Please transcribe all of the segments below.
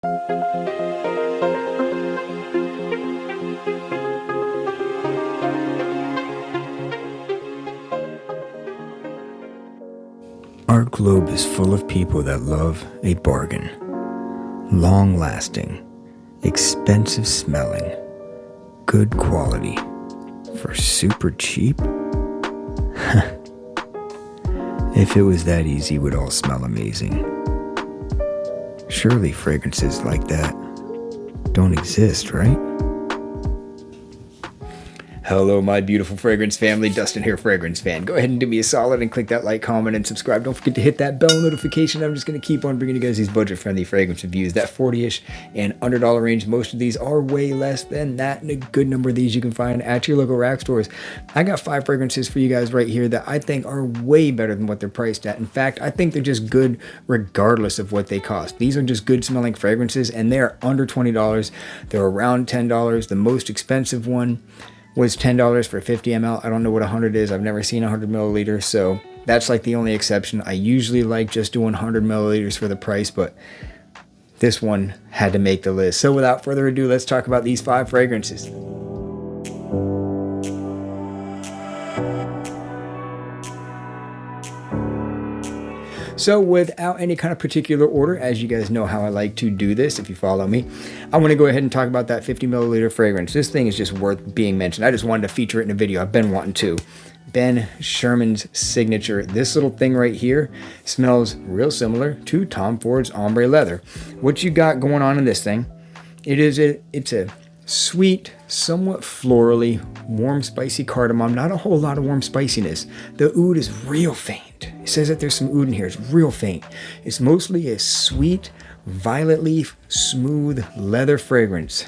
Our globe is full of people that love a bargain. Long-lasting, expensive smelling, good quality, for super cheap? If it was that easy, it would all smell amazing. Surely fragrances like that don't exist, right? Hello, my beautiful fragrance family. Dustin here, fragrance fan. Go ahead and do me a solid and click that like, comment, and subscribe. Don't forget to hit that bell notification. I'm just going to keep on bringing you guys these budget-friendly fragrance reviews. That 40-ish and under dollar range. Most of these are way less than that, and a good number of these you can find at your local rack stores. I got 5 fragrances for you guys right here that I think are way better than what they're priced at. In fact, I think they're just good regardless of what they cost. These are just good smelling fragrances, and they're under $20. They're around $10. The most expensive one was $10 for 50 ml. I don't know what 100 is. I've never seen 100 milliliters, so that's like the only exception. I usually like just doing 100 milliliters for the price, but this one had to make the list. So without further ado, let's talk about these 5 fragrances. So without any kind of particular order, as you guys know how I like to do this, if you follow me, I want to go ahead and talk about that 50 milliliter fragrance. This thing is just worth being mentioned. I just wanted to feature it in a video. I've been wanting to. Sherman's Signature. This little thing right here smells real similar to Tom Ford's Ombre Leather. What you got going on in this thing, it's a sweet, somewhat florally, warm, spicy cardamom. Not a whole lot of warm spiciness. The oud is real faint. It says that there's some oud in here. It's real faint. It's mostly a sweet, violet leaf, smooth leather fragrance.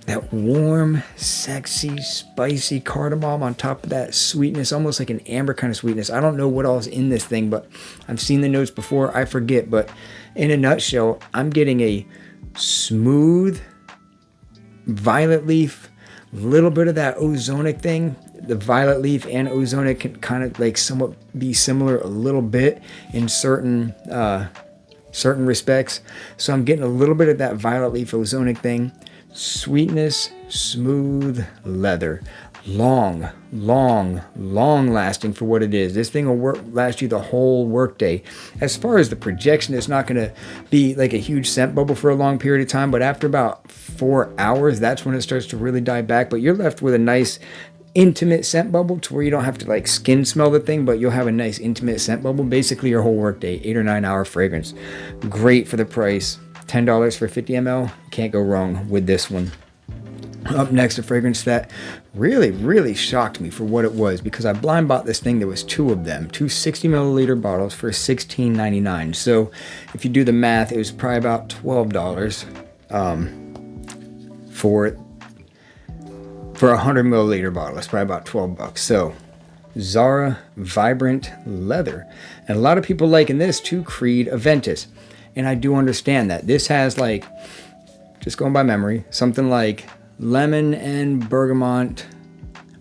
That warm, sexy, spicy cardamom on top of that sweetness, almost like an amber kind of sweetness. I don't know what else is in this thing, but I've seen the notes before. I forget, but in a nutshell, I'm getting a smooth violet leaf, little bit of that ozonic thing. The violet leaf and ozonic can kind of like somewhat be similar a little bit in certain respects. So I'm getting a little bit of that violet leaf ozonic thing. Sweetness, smooth leather. Long lasting for what it is. This thing will last you the whole workday. As far as the projection, it's not going to be like a huge scent bubble for a long period of time, but after about 4 hours, that's when it starts to really die back. But you're left with a nice intimate scent bubble to where you don't have to like skin smell the thing, but you'll have a nice intimate scent bubble basically your whole workday. 8 or 9 hour fragrance. Great for the price. $10 for 50 ml. Can't go wrong with this one. Up next, a fragrance that really shocked me for what it was, because I blind bought this thing. There was 2 of them, 2 60 milliliter bottles for $16.99. So if you do the math, it was probably about $12 for 100 milliliter bottle. It's probably about $12. So Zara Vibrant Leather, and a lot of people liken this to Creed Aventus, and I do understand that. This has, like, just going by memory, something like lemon and bergamot,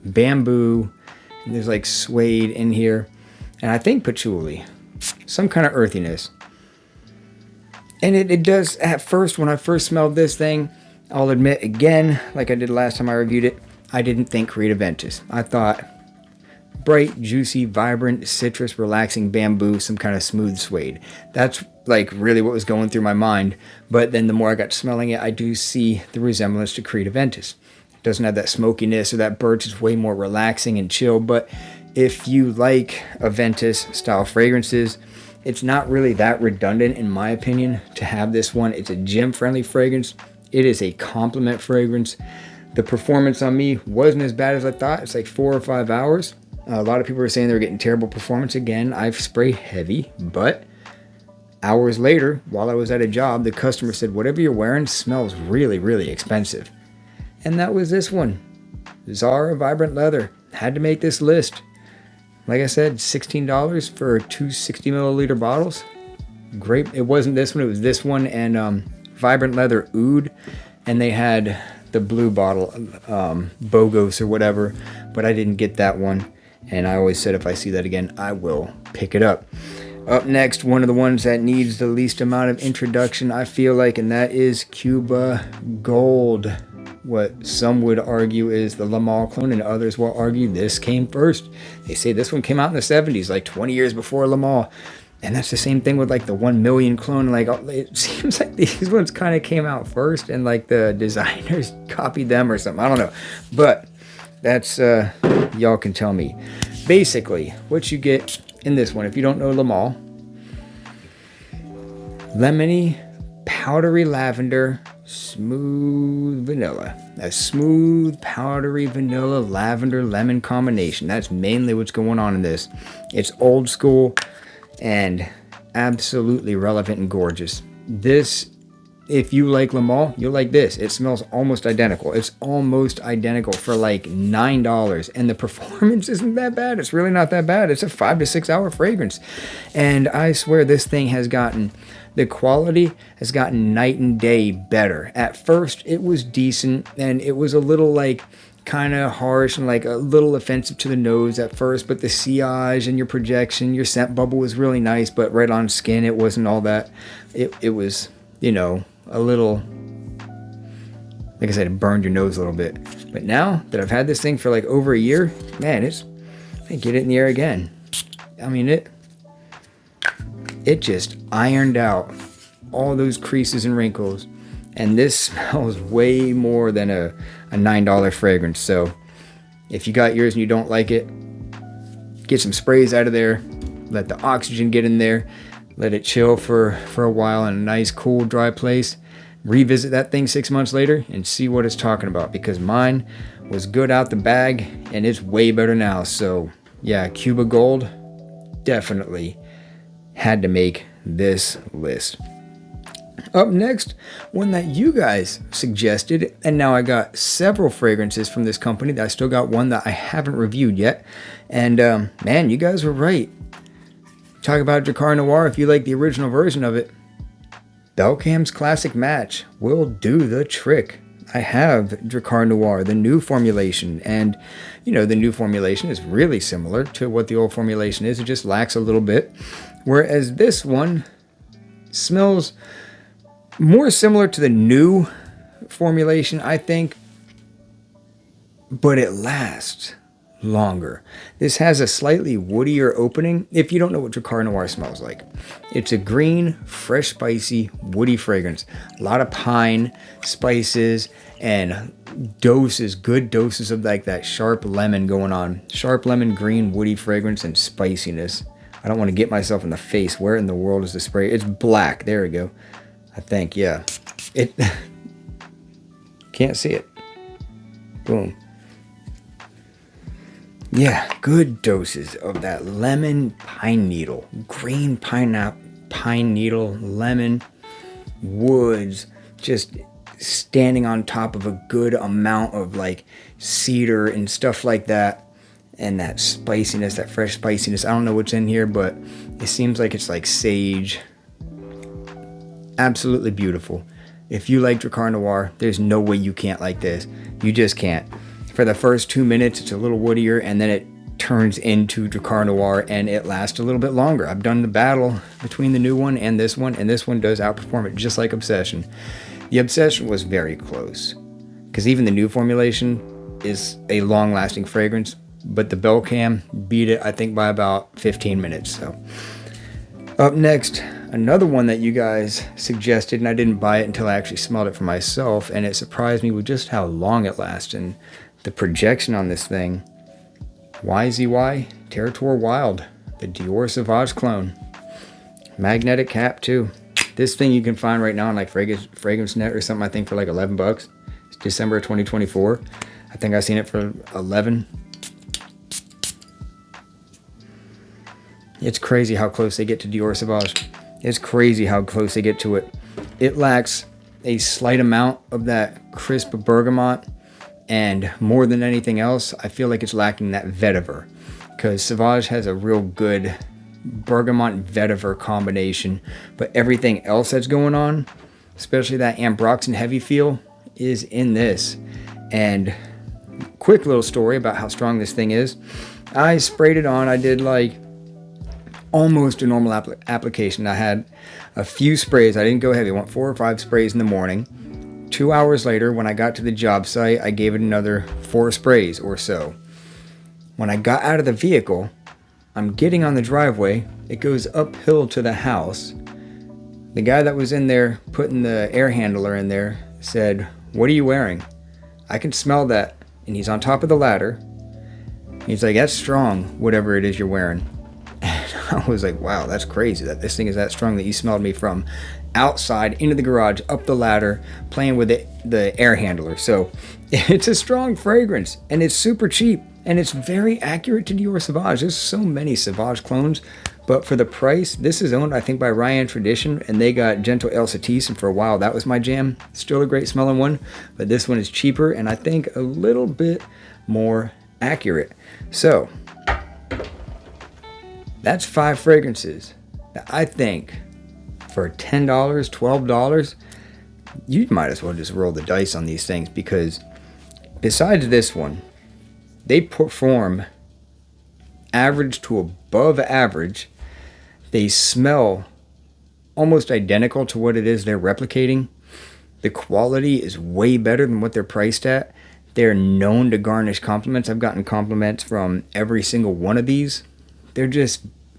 bamboo, and there's like suede in here, and I think patchouli, some kind of earthiness. And it does, at first, when I first smelled this thing, I'll admit again, like I did last time I reviewed it, I didn't think Creed Aventus. I thought bright, juicy, vibrant, citrus, relaxing bamboo, some kind of smooth suede. That's like really what was going through my mind. But then the more I got smelling it, I do see the resemblance to Creed Aventus. It doesn't have that smokiness or that birch. It's way more relaxing and chill. But if you like Aventus style fragrances, it's not really that redundant, in my opinion, to have this one. It's a gym-friendly fragrance. It is a compliment fragrance. The performance on me wasn't as bad as I thought. It's like 4 or 5 hours. A lot of people are saying they're getting terrible performance. Again, I've sprayed heavy, but hours later, while I was at a job, the customer said, whatever you're wearing smells really expensive. And that was this one. Zara Vibrant Leather. Had to make this list. Like I said, $16 for 2 60 milliliter bottles. Great. It wasn't this one. It was this one and Vibrant Leather Oud. And they had the blue bottle, Bogos or whatever, but I didn't get that one. And I always said if I see that again, I will pick it up. Up next, one of the ones that needs the least amount of introduction, I feel like, and that is Cuba Gold. What some would argue is the Le Mans clone, and others will argue this came first. They say this one came out in the 70s, like 20 years before Le Mans. And that's the same thing with like the 1 million clone. Like, it seems like these ones kind of came out first and like the designers copied them or something. I don't know. But that's, y'all can tell me. Basically, what you get in this one, if you don't know Le Mans, lemony, powdery lavender, smooth vanilla. A smooth, powdery vanilla, lavender, lemon combination. That's mainly what's going on in this. It's old school and absolutely relevant and gorgeous. This, if you like Le Mans, you'll like this. It smells almost identical. It's almost identical for like $9. And the performance isn't that bad. It's really not that bad. It's a 5 to 6 hour fragrance. And I swear this thing has gotten, the quality has gotten night and day better. At first, it was decent and it was a little like kind of harsh and like a little offensive to the nose at first, but the sillage and your projection, your scent bubble was really nice, but right on skin, it wasn't all that. It was, you know, a little, like I said, it burned your nose a little bit. But now that I've had this thing for like over a year, man, I get it in the air again. I mean, it just ironed out all those creases and wrinkles. And this smells way more than a $9 fragrance. So if you got yours and you don't like it, get some sprays out of there. Let the oxygen get in there. Let it chill for a while in a nice, cool, dry place. Revisit that thing 6 months later and see what it's talking about. Because mine was good out the bag and it's way better now. So yeah, Cuba Gold definitely had to make this list. Up next, one that you guys suggested, and now I got several fragrances from this company. I still got one that I haven't reviewed yet. And man, you guys were right. Talk about Jarr Noir if you like the original version of it. Belkam's Classic Match will do the trick. I have Jarr Noir, the new formulation, and you know, the new formulation is really similar to what the old formulation is. It just lacks a little bit. Whereas this one smells more similar to the new formulation, I think, but it lasts longer. This has a slightly woodier opening. If you don't know what Jarr Noir smells like, it's a green, fresh, spicy, woody fragrance. A lot of pine, spices, and doses, good doses of like that sharp lemon going on. Sharp lemon, green, woody fragrance, and spiciness. I don't want to get myself in the face. Where in the world is the spray? It's black. There we go. I think, yeah. It can't see it. Boom. Yeah, good doses of that lemon pine needle, green pine needle, lemon, woods, just standing on top of a good amount of like cedar and stuff like that. And that spiciness, that fresh spiciness. I don't know what's in here, but it seems like it's like sage. Absolutely beautiful. If you like Jarr Noir, there's no way you can't like this. You just can't. For the first 2 minutes, it's a little woodier, and then it turns into Jarr Noir, and it lasts a little bit longer. I've done the battle between the new one, and this one does outperform it, just like Obsession. The Obsession was very close, because even the new formulation is a long-lasting fragrance, but the Belkam beat it, I think, by about 15 minutes. So, up next, another one that you guys suggested, and I didn't buy it until I actually smelled it for myself, and it surprised me with just how long it lasts and the projection on this thing. YZY Territoire Wild, the Dior Sauvage clone. Magnetic cap too. This thing you can find right now on like Fragrance Net or something, I think for like $11. It's December 2024. I think I seen it for 11. It's crazy how close they get to Dior Sauvage. It's crazy how close they get to it. It lacks a slight amount of that crisp bergamot, and more than anything else, I feel like it's lacking that vetiver, because Sauvage has a real good bergamot vetiver combination, but everything else that's going on, especially that ambroxan heavy feel, is in this. And quick little story about how strong this thing is. I sprayed it on. I did like almost a normal application. I had a few sprays. I didn't go heavy. I went 4 or 5 sprays in the morning. 2 hours later, when I got to the job site, I gave it another 4 sprays or so. When I got out of the vehicle, I'm getting on the driveway. It goes uphill to the house. The guy that was in there putting the air handler in there said, "What are you wearing? I can smell that." And he's on top of the ladder. He's like, "That's strong, whatever it is you're wearing." And I was like, wow, that's crazy that this thing is that strong that you smelled me from outside into the garage, up the ladder, playing with the air handler. So it's a strong fragrance, and it's super cheap, and it's very accurate to Dior Sauvage. There's so many Sauvage clones, but for the price, this is owned, I think, by Ryan Tradition, and they got Gentle El Satis, and for a while that was my jam. Still a great smelling one, but this one is cheaper, and I think a little bit more accurate. So that's 5 fragrances that I think for $10, $12, you might as well just roll the dice on these things, because besides this one, they perform average to above average. They smell almost identical to what it is they're replicating. The quality is way better than what they're priced at. They're known to garnish compliments. I've gotten compliments from every single one of these.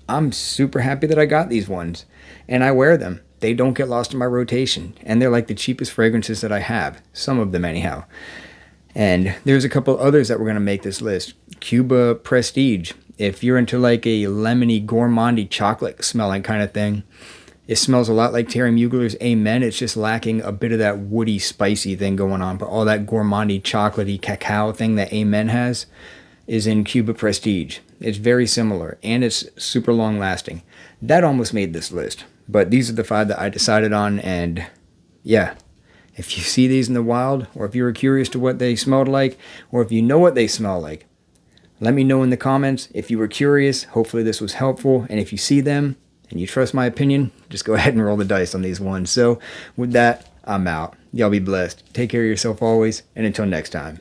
I'm super happy that I got these ones, and I wear them. They don't get lost in my rotation, and they're like the cheapest fragrances that I have. Some of them anyhow. And there's a couple others that we're going to make this list. Cuba Prestige. If you're into like a lemony, gourmandy chocolate smelling kind of thing, it smells a lot like Terry Mugler's Amen. It's just lacking a bit of that woody, spicy thing going on. But all that gourmandy, chocolatey cacao thing that Amen has is in Cuba Prestige. It's very similar, and it's super long lasting. That almost made this list, but these are the 5 that I decided on. And yeah, if you see these in the wild, or if you were curious to what they smelled like, or if you know what they smell like, let me know in the comments. If you were curious, hopefully this was helpful. And if you see them and you trust my opinion, just go ahead and roll the dice on these ones. So with that, I'm out. Y'all be blessed. Take care of yourself always, and until next time.